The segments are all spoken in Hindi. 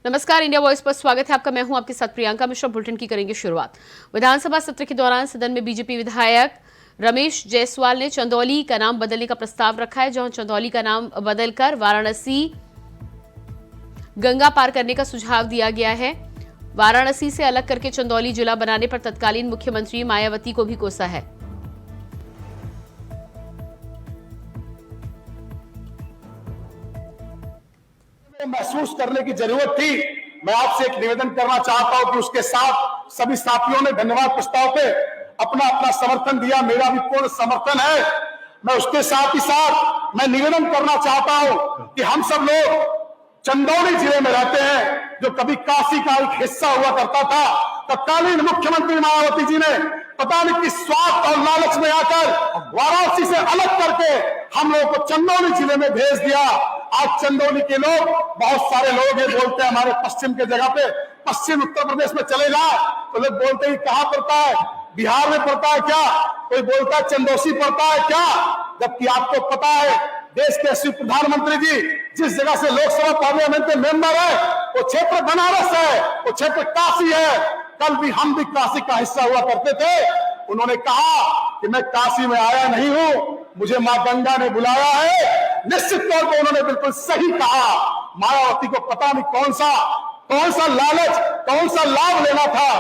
नमस्कार, इंडिया वॉइस पर स्वागत है आपका। मैं हूं आपके साथ प्रियंका मिश्रा। बुलेटिन की करेंगे शुरुआत। विधानसभा सत्र के दौरान सदन में बीजेपी विधायक रमेश जायसवाल ने चंदौली का नाम बदलने का प्रस्ताव रखा है, जहां चंदौली का नाम बदलकर वाराणसी गंगा पार करने का सुझाव दिया गया है। वाराणसी से अलग करके चंदौली जिला बनाने पर तत्कालीन मुख्यमंत्री मायावती को भी कोसा है। महसूस करने की जरूरत थी। मैं आपसे एक निवेदन करना चाहता हूं कि उसके साथ सभी साथियों ने धन्यवाद प्रस्ताव पे अपना अपना समर्थन दिया, मेरा भी पूर्ण समर्थन है। मैं उसके साथ ही साथ मैं निवेदन करना चाहता हूं कि हम सब लोग चंदौली जिले में रहते हैं, जो कभी काशी का एक हिस्सा हुआ करता था। तत्कालीन मुख्यमंत्री मायावती जी ने पता नहीं किस स्वार्थ और लालच में आकर वाराणसी से अलग करके हम लोगों को चंदौली जिले में भेज दिया। आज चंदौली के लोग, बहुत सारे लोग ये बोलते हैं हमारे पश्चिम के जगह पे, पश्चिम उत्तर प्रदेश में चले जाए तो लोग बोलते हैं कहां पड़ता है, बिहार में पड़ता है क्या, कोई बोलता है चंदौसी पड़ता है क्या। जबकि आपको पता है देश के यशस्वी प्रधानमंत्री जी जिस जगह से लोकसभा पार्लियामेंट के मेंबर है वो क्षेत्र बनारस है, वो क्षेत्र काशी है। कल भी हम भी काशी का हिस्सा हुआ करते थे। उन्होंने कहा कि मैं काशी में आया नहीं हूं, मुझे मां गंगा ने बुलाया है। निश्चित तौर पर उन्होंने बिल्कुल सही कहा। मायावती को पता नहीं कौन सा लालच, कौन सा लाभ लेना था।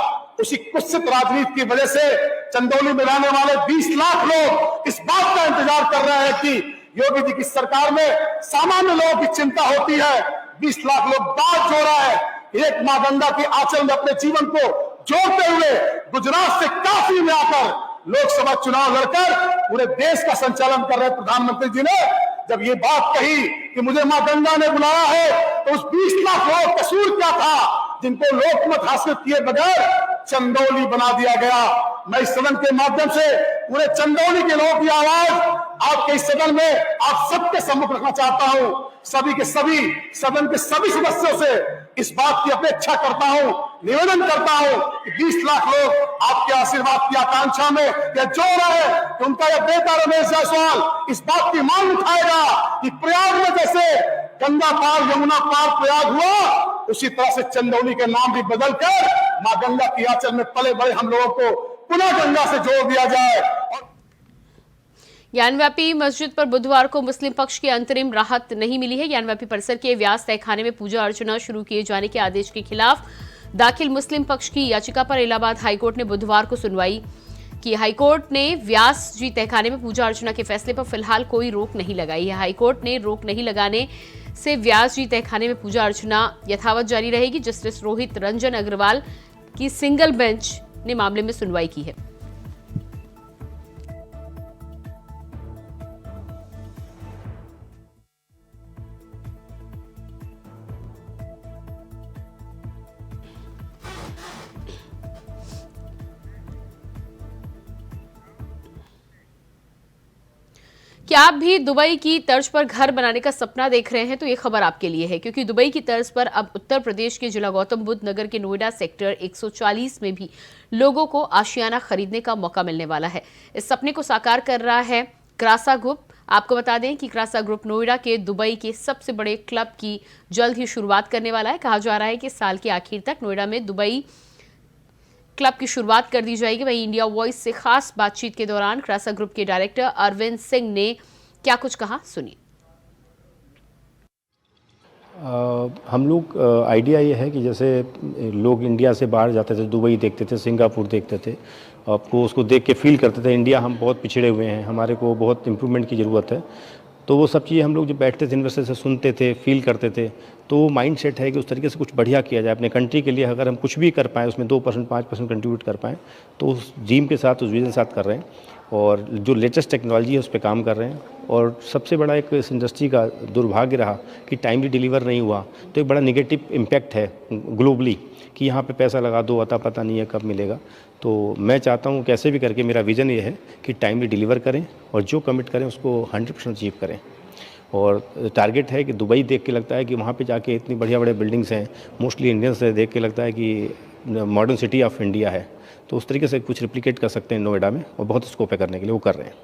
उसी कुत्सित राजनीति की वजह से चंदौली में रहने वाले 20 लाख लोग इस बात का इंतजार कर रहे हैं कि योगी जी की सरकार में सामान्य लोगों की चिंता होती है। 20 लाख लोग बात जो रहा है, एक मां गंगा के आंचल में अपने जीवन को जोड़ते हुए गुजरात से काशी में आकर लोकसभा चुनाव लड़कर पूरे देश का संचालन कर रहे प्रधानमंत्री जी ने जब ये बात कही कि मुझे मां गंगा ने बुलाया है, तो उस 20 लाख लोग कसूर क्या था जिनको लोकमत हासिल किए बगैर चंदौली बना दिया गया। मैं इस सदन के माध्यम से पूरे चंदौली के लोगों की आवाज आपके इस सदन में आप सबके सम्मुख रखना चाहता हूं। सभी के सभी सदन के सभी सदस्यों से इस बात की अपेक्षा करता हूं, निवेदन करता हूं कि 20 लाख लोग आपके आशीर्वाद की आकांक्षा में यह जोर है कि उनका यह बेटा रमेश जायसवाल इस बात की मांग उठाएगा कि प्रयाग में जैसे गंगा पार यमुना पार प्रयाग हुआ, उसी तरह से चंदौली के नाम भी बदलकर मां गंगा की आंचल में पले बड़े हम लोगों को पुनः गंगा से जोड़ दिया जाए। ज्ञानव्यापी मस्जिद पर बुधवार को मुस्लिम पक्ष की अंतरिम राहत नहीं मिली है। ज्ञानव्यापी परिसर के व्यास तहखाने में पूजा अर्चना शुरू किए जाने के आदेश के खिलाफ दाखिल मुस्लिम पक्ष की याचिका पर इलाहाबाद हाईकोर्ट ने बुधवार को सुनवाई की। हाईकोर्ट ने व्यास जी तहखाने में पूजा अर्चना के फैसले पर फिलहाल कोई रोक नहीं लगाई है। हाईकोर्ट ने रोक नहीं लगाने से व्यास जी तहखाने में पूजा अर्चना यथावत जारी रहेगी। जस्टिस रोहित रंजन अग्रवाल की सिंगल बेंच ने मामले में सुनवाई की है। क्या आप भी दुबई की तर्ज पर घर बनाने का सपना देख रहे हैं तो ये खबर आपके लिए है, क्योंकि दुबई की तर्ज पर अब उत्तर प्रदेश के जिला गौतम बुद्ध नगर के नोएडा सेक्टर 140 में भी लोगों को आशियाना खरीदने का मौका मिलने वाला है। इस सपने को साकार कर रहा है क्रासा ग्रुप। आपको बता दें कि क्रासा ग्रुप नोएडा के दुबई के सबसे बड़े क्लब की जल्द ही शुरुआत करने वाला है। कहा जा रहा है कि साल के आखिर तक नोएडा में दुबई क्लब की शुरुआत कर दी जाएगी। वहीं इंडिया वॉइस से खास बातचीत के दौरान क्रासा ग्रुप के डायरेक्टर अरविंद सिंह ने क्या कुछ कहा, सुनिए। हम लोग आइडिया ये है कि जैसे लोग इंडिया से बाहर जाते थे, दुबई देखते थे, सिंगापुर देखते थे, आपको उसको देख के फील करते थे इंडिया हम बहुत पिछड़े हुए हैं, हमारे को बहुत इम्प्रूवमेंट की ज़रूरत है। तो वो सब चीज़ें हम लोग जब बैठते थे इन्वेस्टर से सुनते थे, फील करते थे, तो वो माइंड सेट है कि उस तरीके से कुछ बढ़िया किया जाए अपने कंट्री के लिए। अगर हम कुछ भी कर पाएँ उसमें 2% 5% कंट्रीब्यूट कर पाएँ, तो उस ड्रीम के साथ, उस विजन के साथ कर रहे हैं और जो लेटेस्ट टेक्नोलॉजी है उस पे काम कर रहे हैं। और सबसे बड़ा एक इस इंडस्ट्री का दुर्भाग्य रहा कि टाइमली डिलीवर नहीं हुआ, तो एक बड़ा नेगेटिव इम्पैक्ट है ग्लोबली कि यहाँ पे पैसा लगा दो, अता पता नहीं है कब मिलेगा। तो मैं चाहता हूँ कैसे भी करके, मेरा विज़न ये है कि टाइमली डिलीवर करें और जो कमिट करें उसको 100% अचीव करें। और टारगेट है कि दुबई देख के लगता है कि वहाँ पे जाके इतनी बढ़िया बड़े बिल्डिंग्स हैं, मोस्टली इंडियंस से देख के लगता है कि मॉडर्न सिटी ऑफ इंडिया है। तो उस तरीके से कुछ रिप्लिकेट कर सकते हैं नोएडा में, और बहुत स्कोप है करने के लिए, वो कर रहे हैं।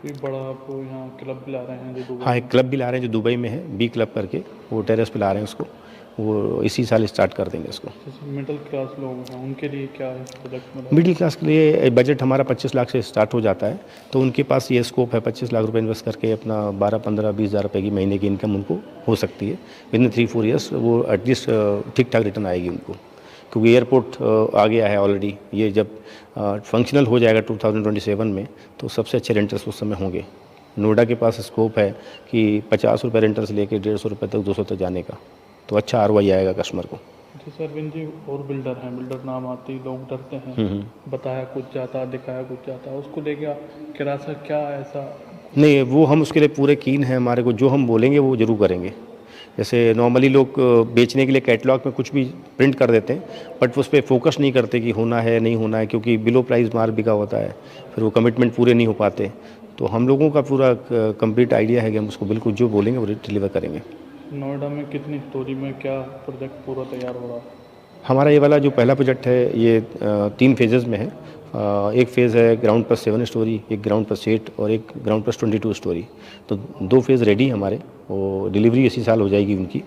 कोई बड़ा आपको यहाँ क्लब भी ला रहे हैं जो दुबई? हाँ, एक क्लब भी ला रहे हैं जो दुबई में है, बी क्लब करके, वो टेरेस पे ला रहे हैं उसको। वो इसी साल स्टार्ट कर देंगे इसको। जैसे मिडिल क्लास लोग हैं उनके लिए क्या है प्रोजेक्ट में? मिडिल क्लास के लिए बजट हमारा 25 लाख से स्टार्ट हो जाता है, तो उनके पास ये स्कोप है 25 लाख रुपए इन्वेस्ट करके अपना 12, 15, 20 हज़ार रुपये की महीने की इनकम उनको हो सकती है। विदिन 3-4 ईयर्स वो एटलीस्ट ठीक ठाक रिटर्न आएगी उनको, क्योंकि एयरपोर्ट आ गया है ऑलरेडी। ये जब फंक्शनल हो जाएगा 2027 में, तो सबसे अच्छे रेंटर्स उस समय होंगे। नोएडा के पास स्कोप है कि 50 रुपये रेंटर से लेकर 150 रुपये तक, 200 तक जाने का, तो अच्छा ROI आएगा कस्टमर को। जैसे अरविंद जी और बिल्डर हैं, बिल्डर नाम आते ही लोग डरते हैं, बताया कुछ जाता, दिखाया कुछ जाता, उसको लेके किरासा क्या ऐसा? नहीं, वो हम उसके लिए पूरे कीन हैं। हमारे को जो हम बोलेंगे वो ज़रूर करेंगे। जैसे नॉर्मली लोग बेचने के लिए कैटलॉग में कुछ भी प्रिंट कर देते हैं, बट उस पर फोकस नहीं करते कि होना है नहीं होना है, क्योंकि बिलो प्राइस माल बिका होता है, फिर वो कमिटमेंट पूरे नहीं हो पाते। तो हम लोगों का पूरा कंप्लीट आइडिया है कि हम उसको बिल्कुल जो बोलेंगे वो डिलीवर करेंगे। नोएडा में कितनी स्टोरी में क्या प्रोजेक्ट पूरा तैयार हो रहा है? हमारा ये वाला जो पहला प्रोजेक्ट है ये 3 फेजेज़ में है। एक फ़ेज़ है ग्राउंड प्लस 7 स्टोरी, एक ग्राउंड प्लस 8 और एक ग्राउंड प्लस 22 स्टोरी। तो 2 फेज़ रेडी हमारे, वो डिलीवरी इसी साल हो जाएगी उनकी,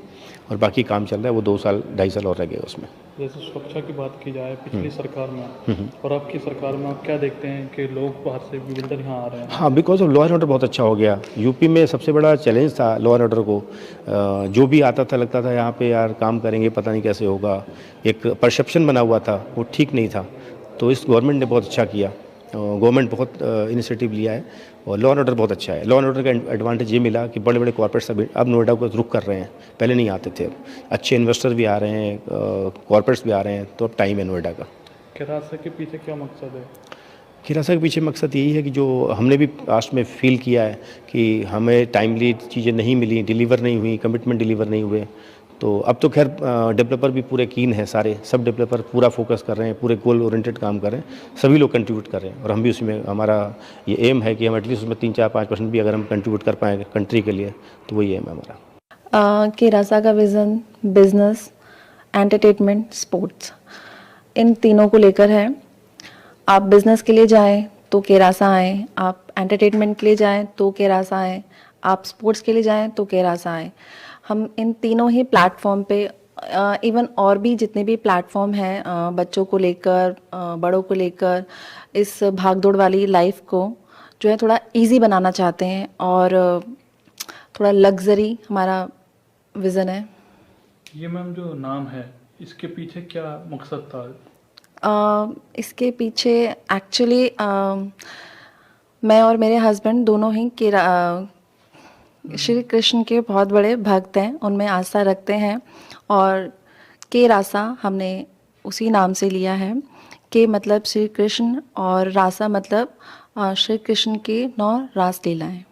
और बाकी काम चल रहा है, वो 2 साल 2.5 साल और रह गए उसमें। जैसे सुरक्षा की बात की जाए पिछली सरकार में और अब की सरकार में, आप क्या देखते हैं कि लोग बाहर से भी बिल्डर यहाँ आ रहे हैं? हाँ, because of law and order बहुत अच्छा हो गया। यूपी में सबसे बड़ा चैलेंज था लॉ एंड ऑर्डर को। जो भी आता था लगता था यहाँ पे यार काम करेंगे पता नहीं कैसे होगा, एक परसेप्शन बना हुआ था, वो ठीक नहीं था। तो इस गवर्नमेंट ने बहुत अच्छा किया, गवर्नमेंट बहुत इनिशिएटिव लिया है, और लॉ एंड ऑर्डर बहुत अच्छा है। लॉ एंड ऑर्डर का एडवांटेज ये मिला कि बड़े बड़े कॉर्पोरेट्स अब नोएडा को रुख कर रहे हैं, पहले नहीं आते थे। अब अच्छे इन्वेस्टर भी आ रहे हैं, कॉर्पोरेट्स भी आ रहे हैं, तो अब टाइम है नोएडा का। किरासा के पीछे क्या मकसद है? किरासा के पीछे मकसद यही है कि जो हमने भी पास्ट में फील किया है कि हमें टाइमली चीज़ें नहीं मिली, डिलीवर नहीं हुई, कमिटमेंट डिलीवर नहीं हुए। तो अब तो खैर डेवलपर भी पूरे कीन हैं, सारे सब डेवलपर पूरा फोकस कर रहे हैं, पूरे गोल ओरिएंटेड काम कर रहे हैं, सभी लोग कंट्रीब्यूट कर रहे हैं, और हम भी उसमें, हमारा ये एम है कि हम एटलीस्ट उसमें 3-4-5% भी अगर हम कंट्रीब्यूट कर पाएँ कंट्री के लिए, तो वही एम है हमारा। किरासा का विज़न बिजनेस, एंटरटेनमेंट, स्पोर्ट्स, इन तीनों को लेकर है। आप बिजनेस के लिए जाएं तो केरासा आएँ, आप एंटरटेनमेंट के लिए जाएं तो केरासा आएँ, आप स्पोर्ट्स के लिए जाएं तो केरासा आएँ। हम इन तीनों ही प्लेटफॉर्म पे, इवन और भी जितने भी प्लेटफॉर्म हैं, बच्चों को लेकर, बड़ों को लेकर, इस भागदौड़ वाली लाइफ को जो है थोड़ा इजी बनाना चाहते हैं, और थोड़ा लग्जरी हमारा विज़न है। ये मैम जो नाम है, इसके पीछे क्या मकसद था? इसके पीछे एक्चुअली मैं और मेरे हस्बैंड दोनों ही श्री कृष्ण के बहुत बड़े भक्त हैं, उनमें आस्था रखते हैं, और के रासा हमने उसी नाम से लिया है। के मतलब श्री कृष्ण और रासा मतलब श्री कृष्ण की 9 रास लीलाएं।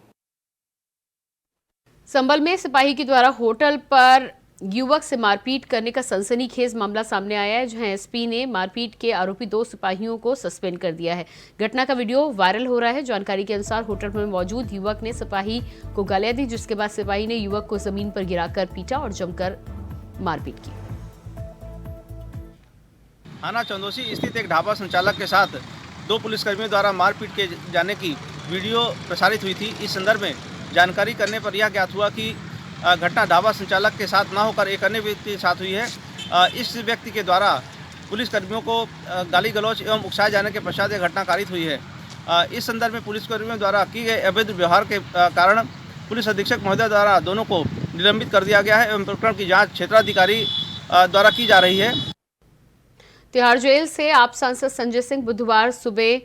संभल में सिपाही के द्वारा होटल पर युवक से मारपीट करने का सनसनीखेज मामला सामने आया है, जहां एसपी ने मारपीट के आरोपी 2 सिपाहियों को सस्पेंड कर दिया है। घटना का वीडियो वायरल हो रहा है। जानकारी के अनुसार होटल में मौजूद युवक ने सिपाही को गालियां दी, जिसके बाद सिपाही ने युवक को जमीन पर गिराकर पीटा और जमकर मारपीट की। थाना चंदोसी स्थित एक ढाबा संचालक के साथ 2 पुलिसकर्मियों द्वारा मारपीट किए जाने की वीडियो प्रसारित हुई थी। इस संदर्भ में जानकारी करने पर यह ज्ञात हुआ कि घटना ढाबा संचालक के साथ न होकर एक अन्य व्यक्ति के साथ हुई है। इस व्यक्ति के द्वारा पुलिसकर्मियों को गाली गलौज एवं उकसाए जाने के पश्चात यह घटना कारित हुई है। इस संदर्भ में पुलिसकर्मियों द्वारा किए गए अवैध व्यवहार के कारण पुलिस अधीक्षक महोदय द्वारा दोनों को निलंबित कर दिया गया है एवं प्रकरण की जाँच क्षेत्राधिकारी द्वारा की जा रही है। तिहाड़ जेल से आप सांसद संजय सिंह बुधवार सुबह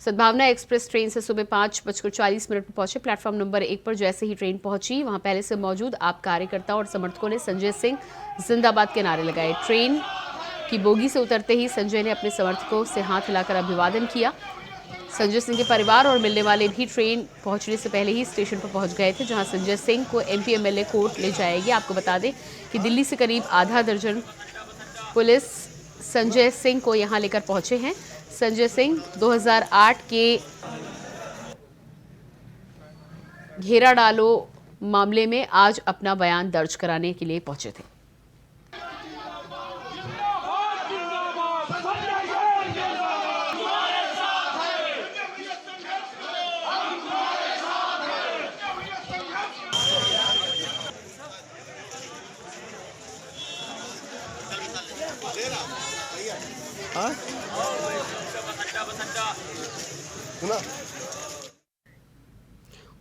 सद्भावना एक्सप्रेस ट्रेन से सुबह 5:40 पर पहुंचे। प्लेटफॉर्म नंबर 1 पर जैसे ही ट्रेन पहुंची, वहां पहले से मौजूद आप कार्यकर्ता और समर्थकों ने संजय सिंह जिंदाबाद के नारे लगाए। ट्रेन की बोगी से उतरते ही संजय ने अपने समर्थकों से हाथ हिलाकर अभिवादन किया। संजय सिंह के परिवार और मिलने वाले भी ट्रेन पहुंचने से पहले ही स्टेशन पर पहुंच गए थे, जहां संजय सिंह को MP MLA कोर्ट ले जाएगी। आपको बता दें कि दिल्ली से करीब आधा दर्जन पुलिस संजय सिंह को यहां लेकर पहुंचे हैं। संजय सिंह 2008 के घेरा डालो मामले में आज अपना बयान दर्ज कराने के लिए पहुंचे थे।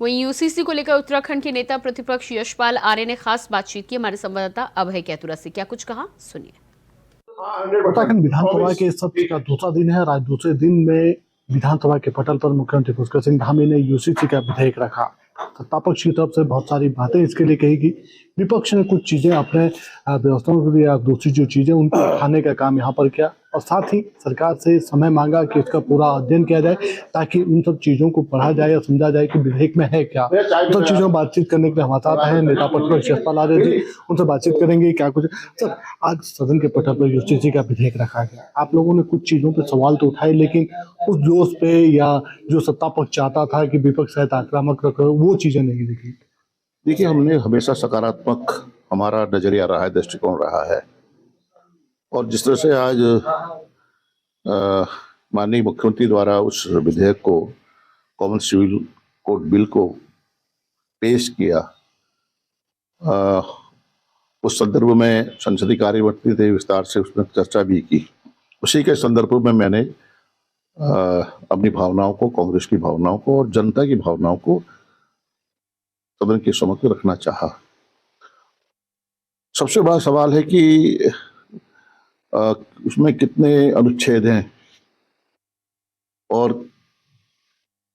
वहीं यूसीसी को लेकर उत्तराखंड के नेता प्रतिपक्ष यशपाल आर्य ने खास बातचीत की। हमारे संवाददाता अभय कैतुरा से क्या कुछ कहा, सुनिए। उत्तराखंड विधानसभा के सत्र का दूसरा दिन है और आज दूसरे दिन में विधानसभा के पटल पर मुख्यमंत्री पुष्कर सिंह धामी ने यूसीसी का विधेयक रखा। सत्ता पक्ष की तरफ से बहुत सारी बातें इसके लिए कही गई, विपक्ष ने कुछ चीजें अपने व्यवस्थाओं के लिए या दूसरी जो चीजें उनको उठाने का काम यहाँ पर किया और साथ ही सरकार से समय मांगा कि इसका पूरा अध्ययन किया जाए ताकि उन सब चीजों को पढ़ा जाए या समझा जाए कि विधेयक में है क्या। उन सब चीजों बातचीत करने के लिए हमारे साथ हैं नेता प्रतिपक्ष यशपाल आर्य जी, उनसे बातचीत करेंगे क्या कुछ। सर, आज सदन के पटल पर यूसीसी का विधेयक रखा गया, आप लोगों ने कुछ चीजों पर सवाल तो उठाए लेकिन उस जोश पे या जो सत्ता पक्ष चाहता था कि विपक्ष शायद आक्रामक रखे वो चीजें नहीं दिखी। देखिए, हमने हमेशा सकारात्मक हमारा नजरिया रहा है, दृष्टिकोण रहा है और जिस तरह से आज माननीय मुख्यमंत्री द्वारा उस विधेयक को, कॉमन सिविल कोड बिल को पेश किया, उस संदर्भ में संसदीय कार्यमंत्री थे, विस्तार से उसमें चर्चा भी की। उसी के संदर्भ में मैंने अपनी भावनाओं को, कांग्रेस की भावनाओं को और जनता की भावनाओं को सदन के समक्ष रखना चाहा। सबसे बड़ा सवाल है कि उसमें कितने अनुच्छेद हैं और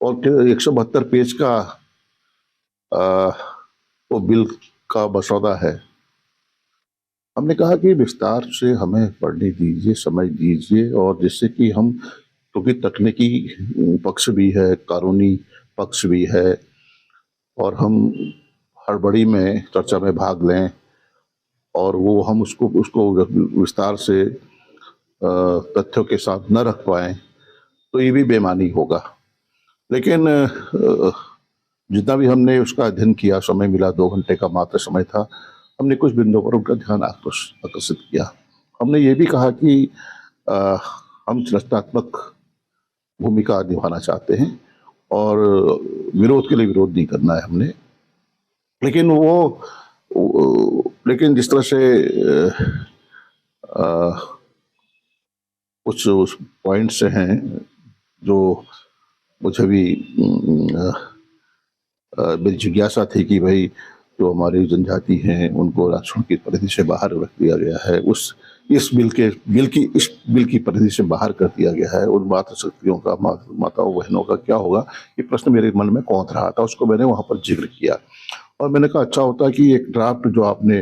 172 पेज का वो बिल का मसौदा है। हमने कहा कि विस्तार से हमें पढ़ने दीजिए, समझ दीजिए और जिससे कि हम, क्योंकि तकनीकी पक्ष भी है, कानूनी पक्ष भी है और हम हड़बड़ी में चर्चा में भाग लें और वो हम उसको विस्तार से तथ्यों के साथ न रख पाएं तो ये भी बेईमानी होगा। लेकिन जितना भी हमने उसका अध्ययन किया, समय मिला, 2 घंटे का मात्र समय था, हमने कुछ बिंदुओं पर उनका ध्यान आकर्षित किया। हमने ये भी कहा कि हम रचनात्मक भूमिका निभाना चाहते हैं और विरोध के लिए विरोध नहीं करना है हमने। लेकिन जिस तरह से कुछ पॉइंट्स हैं जो मुझे भी मेरी जिज्ञासा थी कि भाई जो हमारी जनजाति हैं उनको आरक्षण की परिधि से बाहर रख दिया गया है, इस बिल की परिधि से बाहर कर दिया गया है, उन मातृशक्तियों का, माताओं बहनों का क्या होगा, ये प्रश्न मेरे मन में कौंध रहा था। उसको मैंने वहां पर जिक्र किया और मैंने कहा अच्छा होता कि एक ड्राफ्ट जो आपने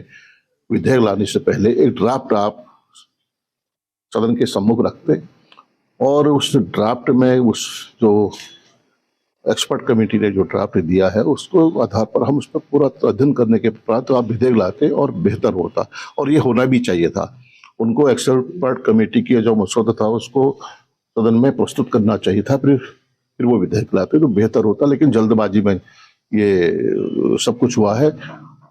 विधेयक लाने से पहले एक ड्राफ्ट आप सदन के सम्मुख रखते और उस ड्राफ्ट में उस जो एक्सपर्ट कमेटी ने जो ड्राफ्ट दिया है उसको आधार पर हम उस पर पूरा अध्ययन करने के बाद तो आप विधेयक लाते और बेहतर होता और ये होना भी चाहिए था। उनको एक्सपर्ट कमेटी की जो मसौदा था उसको सदन में प्रस्तुत करना चाहिए था, फिर वो विधेयक लाते तो बेहतर होता। लेकिन जल्दबाजी में ये सब कुछ हुआ है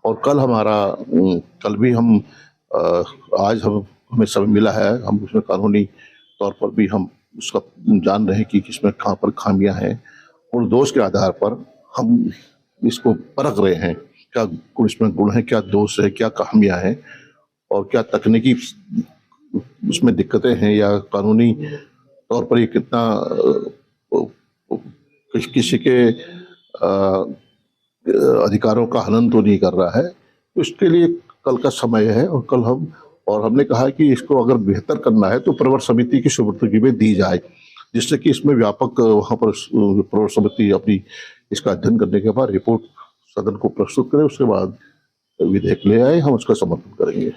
और कल भी हम आज हमें समय मिला है, हम उसमें कानूनी तौर पर भी हम उसका जान रहे हैं कि किसमें कहाँ पर खामियां हैं और दोष के आधार पर हम इसको परख रहे हैं, क्या इसमें गुण है, क्या दोष है, क्या खामियां हैं और क्या तकनीकी उसमें दिक्कतें हैं या कानूनी तौर पर ये कितना किसी के अधिकारों का हनन तो नहीं कर रहा है। उसके लिए कल का समय है और हमने कहा कि इसको अगर बेहतर करना है तो प्रवर समिति की सुपुर्दगी में दी जाए, जिससे कि इसमें व्यापक वहाँ पर प्रवर समिति अपनी इसका अध्ययन करने के बाद रिपोर्ट सदन को प्रस्तुत करे, उसके बाद विधेयक ले आए, हम उसका समर्थन करेंगे।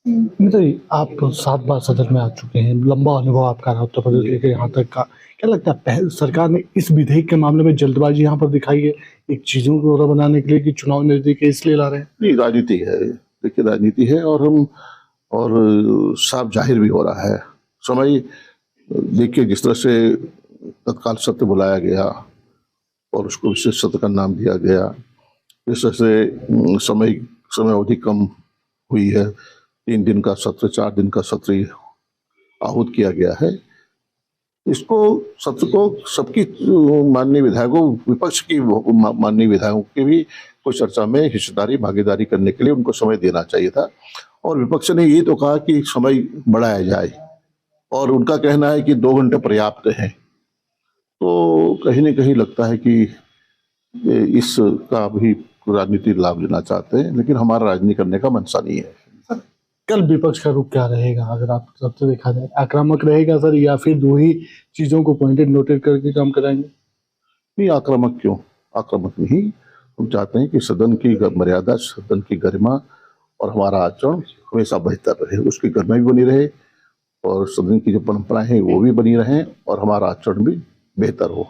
मित्र, आप 7 बार सदन में आ चुके हैं, लंबा अनुभव आपका रहा उत्तर प्रदेश के यहाँ तक का, क्या लगता है पहले सरकार ने इस विधेयक के मामले में जल्दबाजी यहाँ पर दिखाई है एक चीजों को और बनाने के लिए कि चुनाव नजदीक है इसलिए ला रहे हैं? नहीं, राजनीति है, देखिए राजनीति है और साफ जाहिर भी हो रहा है। समय देखिए जिस तरह से तत्काल सत्र बुलाया गया और उसको विशेष सत्र का नाम दिया गया, इस तरह से समय अवधि कम हुई है, 3 दिन का सत्र, 4 दिन का सत्र आहूत किया गया है। इसको सत्र को सबकी माननीय विधायकों, विपक्ष की माननीय विधायकों की भी कुछ चर्चा में हिस्सेदारी भागीदारी करने के लिए उनको समय देना चाहिए था। और विपक्ष ने ये तो कहा कि समय बढ़ाया जाए और उनका कहना है कि 2 घंटे पर्याप्त है। तो कहीं न कहीं लगता है कि इसका भी राजनीतिक लाभ लेना चाहते हैं, लेकिन हमारा राजनीति करने का मनसा नहीं है। कल विपक्ष का रुख क्या रहेगा अगर आप सबसे देखा जाए? आक्रामक रहेगा सर, या फिर 2 ही चीजों को पॉइंटेड नोटेड करके काम कराएंगे? नहीं, आक्रामक क्यों? आक्रामक नहीं। हम चाहते हैं कि सदन की मर्यादा, सदन की गरिमा और हमारा आचरण हमेशा बेहतर रहे, उसकी गरिमा भी बनी रहे और सदन की जो परंपराएं हैं वो भी बनी रहें और हमारा आचरण भी बेहतर हो।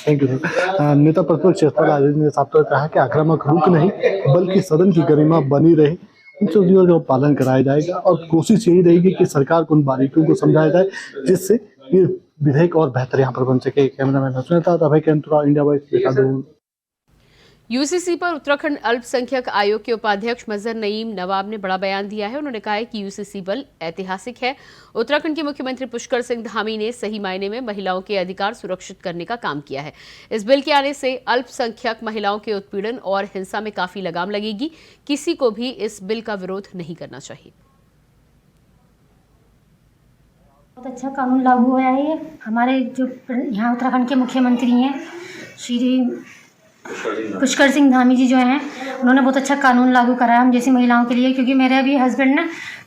Thank you sir. नेता प्रतिपक्ष राजेंद्र ने साफ तौर पर कहा कि आक्रामक रुख नहीं बल्कि सदन की गरिमा बनी रहे, इन चीजों का पालन कराया जाएगा और कोशिश यही रहेगी कि सरकार को उन बारीकियों को समझाया जाए जिससे ये विधेयक और बेहतर यहाँ पर बन सके। कैमरामैन हसन था Abhay Kaintura, India Voice, Dehradun. UCC पर उत्तराखंड अल्पसंख्यक आयोग के उपाध्यक्ष मजहर नईम नवाब ने बड़ा बयान दिया है। उन्होंने कहा है कि यूसीसी बिल ऐतिहासिक है। उत्तराखंड के मुख्यमंत्री पुष्कर सिंह धामी ने सही मायने में महिलाओं के अधिकार सुरक्षित करने का काम किया है। इस बिल के आने से अल्पसंख्यक महिलाओं के उत्पीड़न और हिंसा में काफी लगाम लगेगी। किसी को भी इस बिल का विरोध नहीं करना चाहिए। बहुत अच्छा कानून लागू हुआ है। ये हमारे जो यहाँ उत्तराखंड के मुख्यमंत्री हैं श्री पुष्कर सिंह धामी जी जो हैं, उन्होंने बहुत अच्छा कानून लागू कराया हम जैसी महिलाओं के लिए। क्योंकि मेरे अभी हस्बैंड ने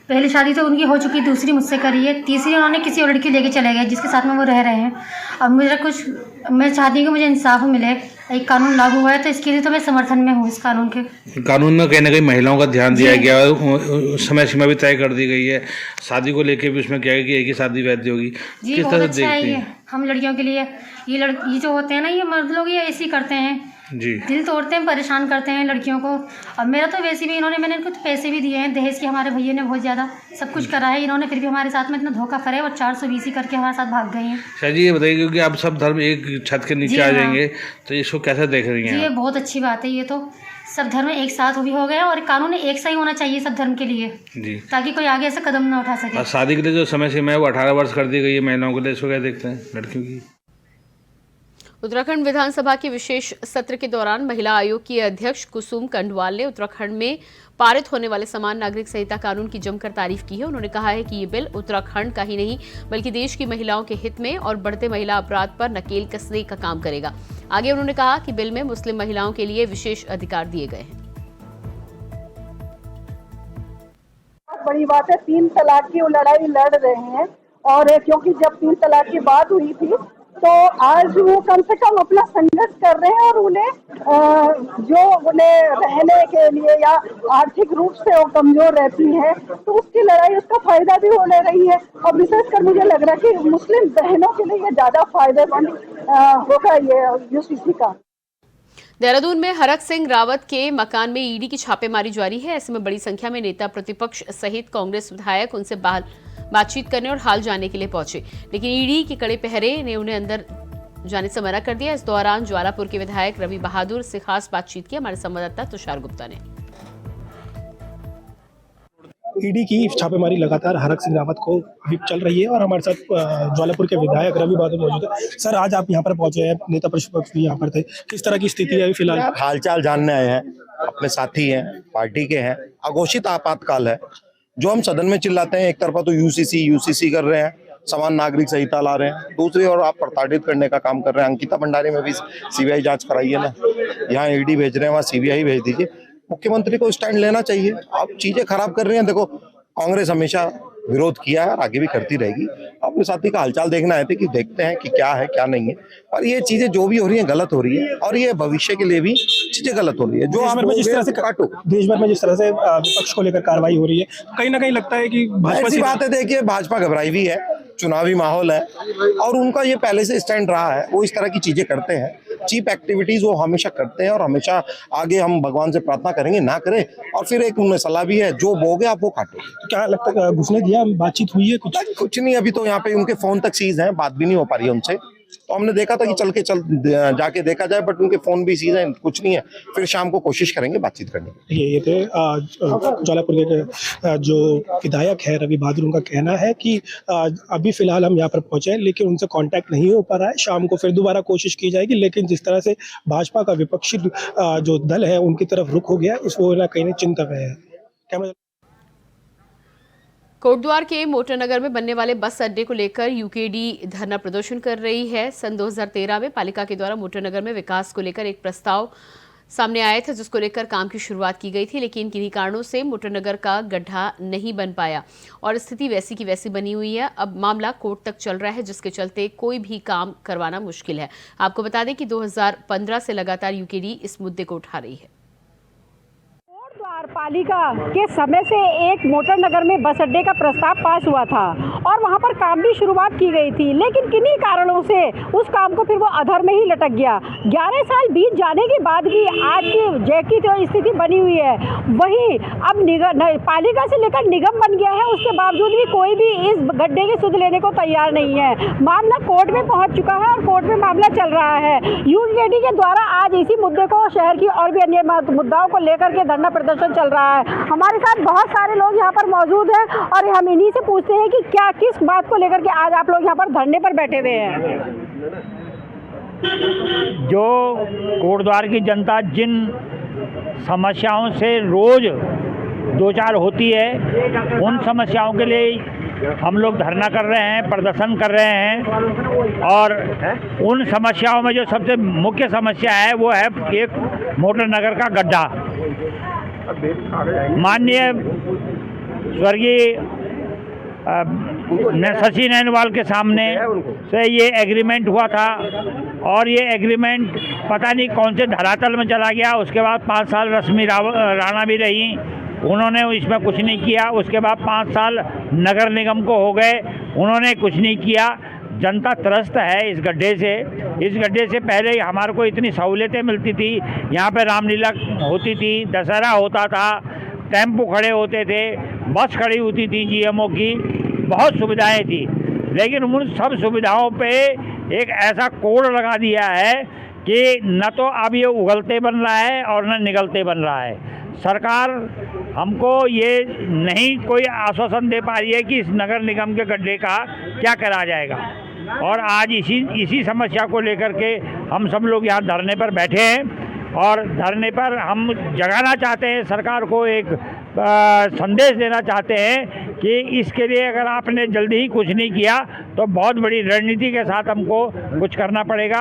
पहली शादी तो उनकी हो चुकी, दूसरी मुझसे करी है, तीसरी उन्होंने किसी और लड़की लेके चले गए जिसके साथ में वो रह रहे हैं। अब मैं चाहती हूँ कि मुझे इंसाफ मिले। एक कानून लागू हुआ है तो इसके लिए तो मैं समर्थन में हूँ। इस कानून के कानून में कहीं ना कहीं महिलाओं का ध्यान दिया गया है, समय सीमा भी तय कर दी गई है। शादी को लेके भी उसमें क्या है कि एक ही शादी वैध होगी। किस तरह से देखते हैं? हम लड़कियों के लिए ये जो होते हैं ना, ये मर्द लोग ये ऐसे ही करते हैं जी, दिल तोड़ते हैं, परेशान करते हैं लड़कियों को। अब मेरा तो वैसे भी मैंने कुछ पैसे भी दिए हैं दहेज के, हमारे भैया ने बहुत ज़्यादा सब कुछ करा है इन्होंने, फिर भी हमारे साथ में इतना धोखा करे और 420 करके हमारे साथ भाग गए हैं। शाह जी ये बताइए, क्योंकि आप सब धर्म एक छत के नीचे आ जाएंगे तो इसको कैसे देख रही हैं? ये बहुत अच्छी बात है। ये तो सब धर्म एक साथ भी हो गए और कानून एक सा ही होना चाहिए सब धर्म के लिए जी, ताकि कोई आगे ऐसा कदम ना उठा सके। शादी के लिए जो समय सीमा है वो 18 वर्ष कर दी गई है महिलाओं के लिए, इसको क्या देखते हैं लड़कियों की? उत्तराखंड विधानसभा के विशेष सत्र के दौरान महिला आयोग की अध्यक्ष कुसुम कंडवाल ने उत्तराखंड में पारित होने वाले समान नागरिक संहिता कानून की जमकर तारीफ की है। उन्होंने कहा है कि ये बिल उत्तराखंड का ही नहीं बल्कि देश की महिलाओं के हित में और बढ़ते महिला अपराध पर नकेल कसने का काम करेगा। आगे उन्होंने कहा कि बिल में मुस्लिम महिलाओं के लिए विशेष अधिकार दिए गए हैं। बड़ी बात है, 3 तलाक की वो लड़ाई लड़ रहे हैं और क्योंकि जब 3 तलाक की बात हुई थी तो आज वो कम से कम अपना संघर्ष कर रहे हैं और उन्हें रहने के लिए या आर्थिक रूप से वो कमजोर रहती हैं तो उसकी लड़ाई, उसका फायदा भी होने रही है। और विशेषकर मुझे लग रहा है कि मुस्लिम बहनों के लिए ज्यादा फायदेमंद होगा ये यूसीसी का। देहरादून में हरक सिंह रावत के मकान में ईडी की छापेमारी जारी है। ऐसे में बड़ी संख्या में नेता प्रतिपक्ष सहित कांग्रेस विधायक उनसे बातचीत करने और हाल जानने के लिए पहुंचे, लेकिन ईडी के कड़े पहरे ने उन्हें अंदर जाने से मना कर दिया। इस दौरान ज्वालापुर के विधायक रवि बहादुर से खास बातचीत की हमारे संवाददाता तुषार गुप्ता ने। ईडी की छापेमारी लगातार हरक सिंह रावत को अभी चल रही है और हमारे साथ ज्वालापुर के विधायक रवि बहादुर मौजूद है। सर, आज आप यहाँ पर पहुंचे हैं, नेता प्रतिपक्ष भी यहाँ पर थे, किस तरह की स्थिति है फिलहाल? हालचाल जानने आए हैं, अपने साथी हैं, पार्टी के हैं। अघोषित आपातकाल है, जो हम सदन में चिल्लाते हैं, एक तरफा तो यूसीसी कर रहे हैं, समान नागरिक संहिता ला रहे हैं, दूसरी ओर आप प्रताड़ित करने का काम कर रहे हैं। अंकिता भंडारी में भी सीबीआई जांच कराई है ना, यहाँ ईडी भेज रहे हैं, वहाँ सीबीआई भेज दीजिए। मुख्यमंत्री को स्टैंड लेना चाहिए। आप चीजें खराब कर रही हैं। देखो, कांग्रेस हमेशा विरोध किया है और आगे भी करती रहेगी। अपने साथी का हालचाल देखना आए थे कि देखते हैं कि क्या है क्या नहीं है, और ये चीजें जो भी हो रही है गलत हो रही है और ये भविष्य के लिए भी चीजें गलत हो रही है। जो देश भर में जिस तरह से विपक्ष को लेकर कार्रवाई हो रही है, कहीं ना कहीं लगता है कि ऐसी बात है। देखिए, भाजपा घबराई भी है, चुनावी माहौल है और उनका ये पहले से स्टैंड रहा है। वो इस तरह की चीजें करते हैं, चीप एक्टिविटीज वो हमेशा करते हैं और हमेशा आगे हम भगवान से प्रार्थना करेंगे ना करें। और फिर एक उन्हें सलाह भी है, जो बोगे आप वो काटोगे। क्या लगता है घुसने दिया, बातचीत हुई है? कुछ नहीं, अभी तो यहाँ पे उनके फोन तक सीज है, बात भी नहीं हो पा रही है उनसे। तो हमने देखा था कि जाके देखा जाए, बट उनके फोन भी सीधा कुछ नहीं है। फिर शाम को कोशिश करेंगे बातचीत करने की। ये थे ज्वालापुर के जो विधायक है रवि बहादुर। उनका कहना है कि अभी फिलहाल हम यहाँ पर पहुंचे हैं, लेकिन उनसे कांटेक्ट नहीं हो पा रहा है। शाम को फिर दोबारा कोशिश की जाएगी, लेकिन जिस तरह से भाजपा का विपक्षी जो दल है उनकी तरफ रुख हो गया, उसको ना कहीं चिंता है। कोटद्वार के मोटरनगर में बनने वाले बस अड्डे को लेकर यूकेडी धरना प्रदर्शन कर रही है। सन 2013 में पालिका के द्वारा मोटरनगर में विकास को लेकर एक प्रस्ताव सामने आया था, जिसको लेकर काम की शुरुआत की गई थी, लेकिन किन्हीं कारणों से मोटरनगर का गड्ढा नहीं बन पाया और स्थिति वैसी की वैसी बनी हुई है। अब मामला कोर्ट तक चल रहा है, जिसके चलते कोई भी काम करवाना मुश्किल है। आपको बता दें कि 2015 से लगातार यूकेडी इस मुद्दे को उठा रही है। पालिका के समय से एक मोटरनगर में बस अड्डे का प्रस्ताव पास हुआ था और वहां पर काम भी शुरुआत की गई थी, लेकिन किन्हीं कारणों से उस काम को फिर वो अधर में ही लटक गया। 11 साल बीत जाने के बाद भी आज की जैसी जो स्थिति बनी हुई है, वही अब पालिका से लेकर निगम बन गया है। उसके बावजूद भी कोई भी इस गड्ढे की सुध लेने को तैयार नहीं है। मामला कोर्ट में पहुँच चुका है और कोर्ट में मामला चल रहा है। यूकेडी के द्वारा आज इसी मुद्दे को, शहर की और भी अन्य मुद्दाओं को लेकर के धरना प्रदर्शन चल रहा है। हमारे साथ बहुत सारे लोग यहाँ पर मौजूद हैं और हम इन्हीं से पूछते हैं कि क्या किस बात को लेकर के आज आप लोग यहाँ पर धरने पर बैठे हुए हैं। जो कोटद्वार की जनता जिन समस्याओं से रोज दो चार होती है, उन समस्याओं के लिए हम लोग धरना कर रहे हैं, प्रदर्शन कर रहे हैं। और उन समस्याओं में जो सबसे मुख्य समस्या है वो है एक मोटरनगर का गड्ढा। माननीय स्वर्गीय शशि नैनवाल के सामने से ये एग्रीमेंट हुआ था और ये एग्रीमेंट पता नहीं कौन से धरातल में चला गया। उसके बाद 5 साल रश्मि राणा भी रही, उन्होंने इसमें कुछ नहीं किया। उसके बाद 5 साल नगर निगम को हो गए, उन्होंने कुछ नहीं किया। जनता त्रस्त है इस गड्ढे से। इस गड्ढे से पहले हमारे को इतनी सहूलियतें मिलती थी, यहाँ पे रामलीला होती थी, दशहरा होता था, टेम्पो खड़े होते थे, बस खड़ी होती थी जीएमओ की, बहुत सुविधाएं थी। लेकिन उन सब सुविधाओं पे एक ऐसा कोड लगा दिया है कि न तो अब ये उगलते बन रहा है और न निगलते बन रहा है। सरकार हमको ये नहीं कोई आश्वासन दे पा रही है कि इस नगर निगम के गड्ढे का क्या करा जाएगा। और आज इसी समस्या को लेकर के हम सब लोग यहाँ धरने पर बैठे हैं और धरने पर हम जगाना चाहते हैं सरकार को, एक संदेश देना चाहते हैं कि इसके लिए अगर आपने जल्दी ही कुछ नहीं किया तो बहुत बड़ी रणनीति के साथ हमको कुछ करना पड़ेगा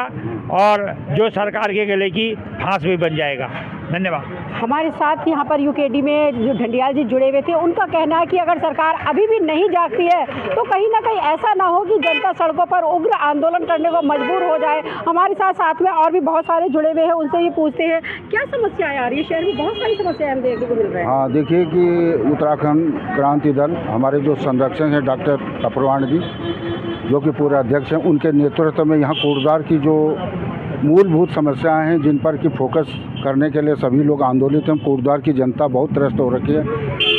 और जो सरकार के गले की फांस भी बन जाएगा। धन्यवाद। हमारे साथ यहाँ पर यूकेडी में जो ढंडियाल जी जुड़े हुए थे, उनका कहना है कि अगर सरकार अभी भी नहीं जागती है तो कहीं ना कहीं ऐसा ना हो कि जनता सड़कों पर उग्र आंदोलन करने को मजबूर हो जाए। हमारे साथ में और भी बहुत सारे जुड़े हुए हैं, उनसे ये पूछते हैं क्या समस्याएं आ रही है। शहर में बहुत सारी समस्याएं हम देखने को मिल रही है। हाँ, देखिए कि उत्तराखंड क्रांति दल हमारे जो संरक्षक हैं डॉक्टर टपरवाण जी, जो कि पूरे अध्यक्ष हैं, उनके नेतृत्व में यहाँ कोटद्वार की जो मूलभूत समस्याएं हैं जिन पर कि फोकस करने के लिए सभी लोग आंदोलित हैं। कोटद्वार की जनता बहुत त्रस्त हो रखी है।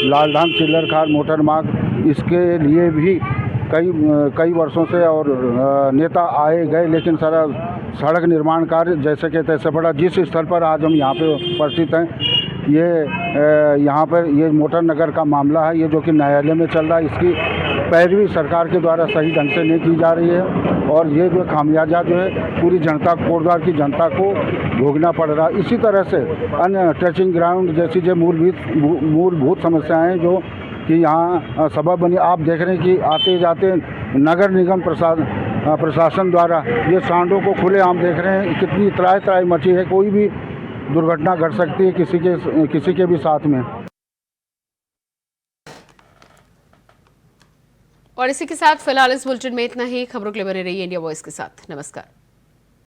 लालधाम चिल्लरखार मोटर मार्ग, इसके लिए भी कई वर्षों से और नेता आए गए, लेकिन सारा सड़क निर्माण कार्य जैसे कि तैसे पड़ा। जिस स्थल पर आज हम यहाँ पे उपस्थित हैं, ये यहाँ पर ये मोटर नगर का मामला है, ये जो कि न्यायालय में चल रहा है। इसकी पैरवी सरकार के द्वारा सही ढंग से नहीं की जा रही है और ये जो खामियाजा जो है पूरी जनता, कोटद्वार की जनता को भोगना पड़ रहा है। इसी तरह से अन्य टचिंग ग्राउंड जैसी जो मूलभूत समस्याएं हैं जो कि यहाँ सबब बनी। आप देख रहे हैं कि आते जाते नगर निगम प्रशासन द्वारा ये सांडों को खुलेआम देख रहे हैं। कितनी त्राही मची है, कोई भी दुर्घटना घट सकती है किसी के भी साथ में। और इसी के साथ फिलहाल इस बुलेटिन में इतना ही। खबरों के लिए बने रहिए इंडिया वॉइस के साथ। नमस्कार।